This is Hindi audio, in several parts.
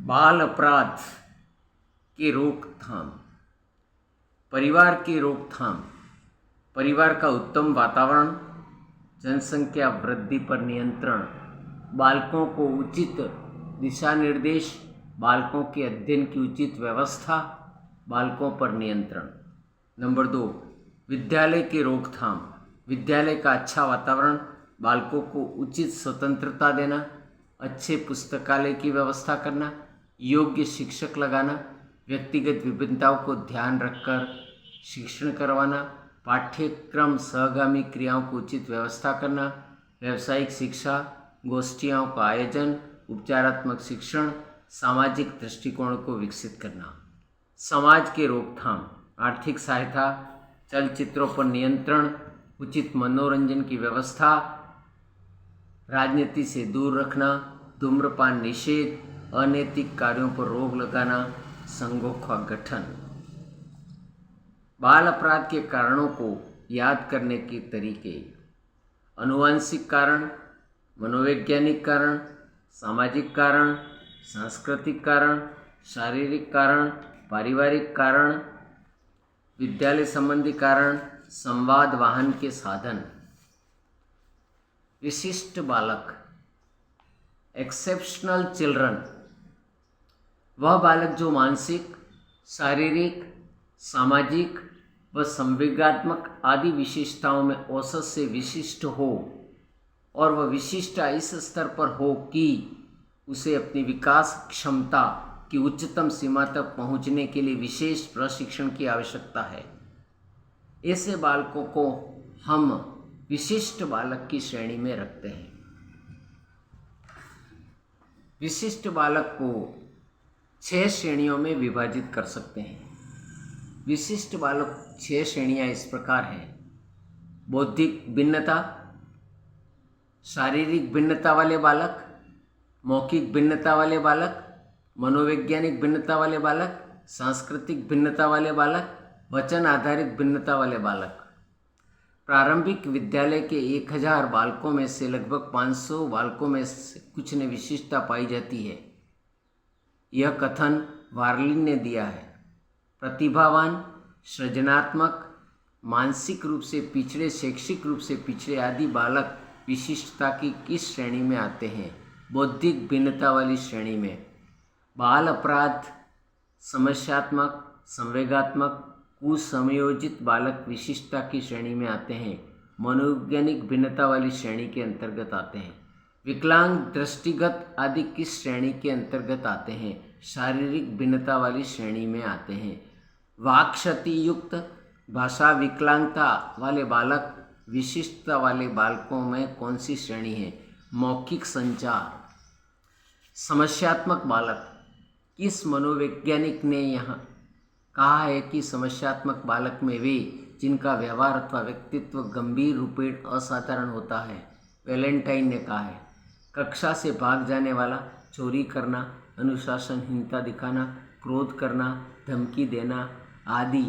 बाल अपराध की रोकथाम, परिवार की रोकथाम, परिवार का उत्तम वातावरण, जनसंख्या वृद्धि पर नियंत्रण, बालकों को उचित दिशा निर्देश, बालकों के अध्ययन की उचित व्यवस्था, बालकों पर नियंत्रण। नंबर 2, विद्यालय की रोकथाम, विद्यालय का अच्छा वातावरण, बालकों को उचित स्वतंत्रता देना, अच्छे पुस्तकालय की व्यवस्था करना, योग्य शिक्षक लगाना, व्यक्तिगत विभिन्नताओं को ध्यान रखकर शिक्षण करवाना, पाठ्यक्रम सहगामी क्रियाओं को उचित व्यवस्था करना, व्यावसायिक शिक्षा, गोष्ठियों का आयोजन, उपचारात्मक शिक्षण, सामाजिक दृष्टिकोण को विकसित करना। समाज की रोकथाम, आर्थिक सहायता, चलचित्रों पर नियंत्रण, उचित मनोरंजन की व्यवस्था, राजनीति से दूर रखना, धूम्रपान निषेध, अनैतिक कार्यों पर रोक लगाना, संघों का गठन। बाल अपराध के कारणों को याद करने के तरीके: आनुवंशिक कारण, मनोवैज्ञानिक कारण, सामाजिक कारण, सांस्कृतिक कारण, शारीरिक कारण, पारिवारिक कारण, विद्यालय संबंधी कारण, संवाद वाहन के साधन। विशिष्ट बालक, एक्सेप्शनल चिल्ड्रन, वह बालक जो मानसिक, शारीरिक, सामाजिक व संवेगात्मक आदि विशेषताओं में औसत से विशिष्ट हो और वह विशिष्टता इस स्तर पर हो कि उसे अपनी विकास क्षमता की उच्चतम सीमा तक पहुंचने के लिए विशेष प्रशिक्षण की आवश्यकता है। ऐसे बालकों को हम विशिष्ट बालक की श्रेणी में रखते हैं। विशिष्ट बालक को 6 श्रेणियों में विभाजित कर सकते हैं। विशिष्ट बालक 6 श्रेणियां इस प्रकार हैं: बौद्धिक भिन्नता, शारीरिक भिन्नता वाले बालक, मौखिक भिन्नता वाले बालक, मनोवैज्ञानिक भिन्नता वाले बालक, सांस्कृतिक भिन्नता वाले बालक, वचन आधारित भिन्नता वाले बालक। प्रारंभिक विद्यालय के 1000 बालकों में से लगभग 500 बालकों में से कुछ में विशिष्टता पाई जाती है। यह कथन वार्लिन ने दिया है। प्रतिभावान, सृजनात्मक, मानसिक रूप से पिछड़े, शैक्षिक रूप से पिछड़े आदि बालक विशिष्टता की किस श्रेणी में आते हैं? बौद्धिक भिन्नता वाली श्रेणी में। बाल अपराध समस्यात्मक, संवेगात्मक, कुसमयोजित बालक विशिष्टता की श्रेणी में आते हैं। मनोवैज्ञानिक भिन्नता वाली श्रेणी के अंतर्गत आते हैं। विकलांग, दृष्टिगत आदि किस श्रेणी के अंतर्गत आते हैं? शारीरिक भिन्नता वाली श्रेणी में आते हैं। वाक् क्षति युक्त, भाषा विकलांगता वाले बालक विशिष्टता वाले बालकों में कौन सी श्रेणी है? मौखिक संचार। समस्यात्मक बालक, किस मनोवैज्ञानिक ने यहाँ कहा है कि समस्यात्मक बालक में वे जिनका व्यवहार अथवा व्यक्तित्व गंभीर रूपेण असाधारण होता है? वैलेंटाइन ने कहा है। कक्षा से भाग जाने वाला, चोरी करना, अनुशासनहीनता दिखाना, क्रोध करना, धमकी देना आदि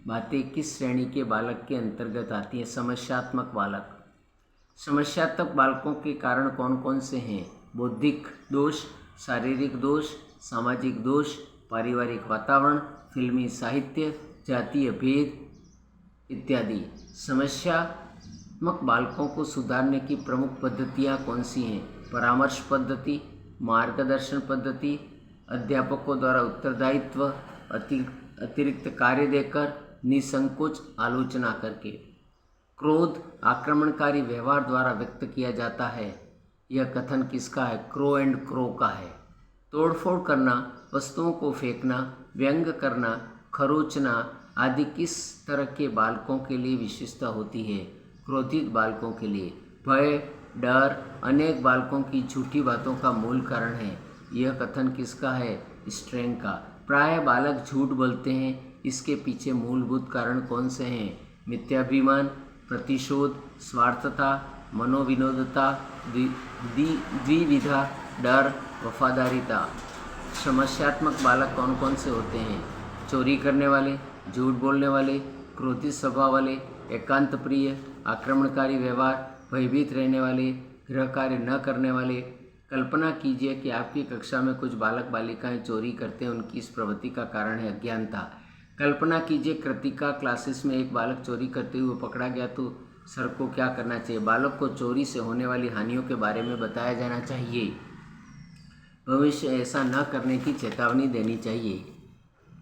बातें किस श्रेणी के बालक के अंतर्गत आती हैं? समस्यात्मक बालक। समस्यात्मक बालकों के कारण कौन कौन से हैं? बौद्धिक दोष, शारीरिक दोष, सामाजिक दोष, पारिवारिक वातावरण, फिल्मी साहित्य, जातीय भेद इत्यादि। समस्यात्मक बालकों को सुधारने की प्रमुख पद्धतियाँ कौन सी हैं? परामर्श पद्धति, मार्गदर्शन पद्धति, अध्यापकों द्वारा उत्तरदायित्व, अतिरिक्त कार्य देकर, निसंकोच आलोचना करके। क्रोध आक्रमणकारी व्यवहार द्वारा व्यक्त किया जाता है। यह कथन किसका है? क्रो एंड क्रो का है। तोड़फोड़ करना, वस्तुओं को फेंकना, व्यंग करना, खरोचना आदि किस तरह के बालकों के लिए विशिष्टता होती है? क्रोधित बालकों के लिए। भय, डर अनेक बालकों की झूठी बातों का मूल कारण है। यह कथन किसका है? स्ट्रेंग का। प्राय बालक झूठ बोलते हैं, इसके पीछे मूलभूत कारण कौन से हैं? मिथ्याभिमान, प्रतिशोध, स्वार्थता, मनोविनोदता, द्विविधा, डर, वफादारीता। समस्यात्मक बालक कौन कौन से होते हैं? चोरी करने वाले, झूठ बोलने वाले, क्रोधित स्वभाव वाले, एकांत प्रिय, आक्रमणकारी व्यवहार, भयभीत रहने वाले, गृह कार्य न करने वाले, कल्पना कीजिए कि आपकी कक्षा में कुछ बालक बालिकाएं चोरी करते हैं। उनकी इस प्रवृत्ति का कारण है अज्ञानता। कल्पना कीजिए कृतिका क्लासेस में एक बालक चोरी करते हुए पकड़ा गया तो सर को क्या करना चाहिए? बालक को चोरी से होने वाली हानियों के बारे में बताया जाना चाहिए। भविष्य ऐसा न करने की चेतावनी देनी चाहिए।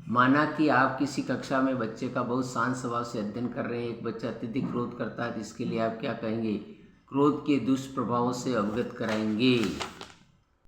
माना कि आप किसी कक्षा में बच्चे का बहुत शांत स्वभाव से अध्ययन कर रहे हैं। एक बच्चा अत्यधिक क्रोध करता है, तो इसके लिए आप क्या कहेंगे? क्रोध के दुष्प्रभावों से अवगत कराएंगे।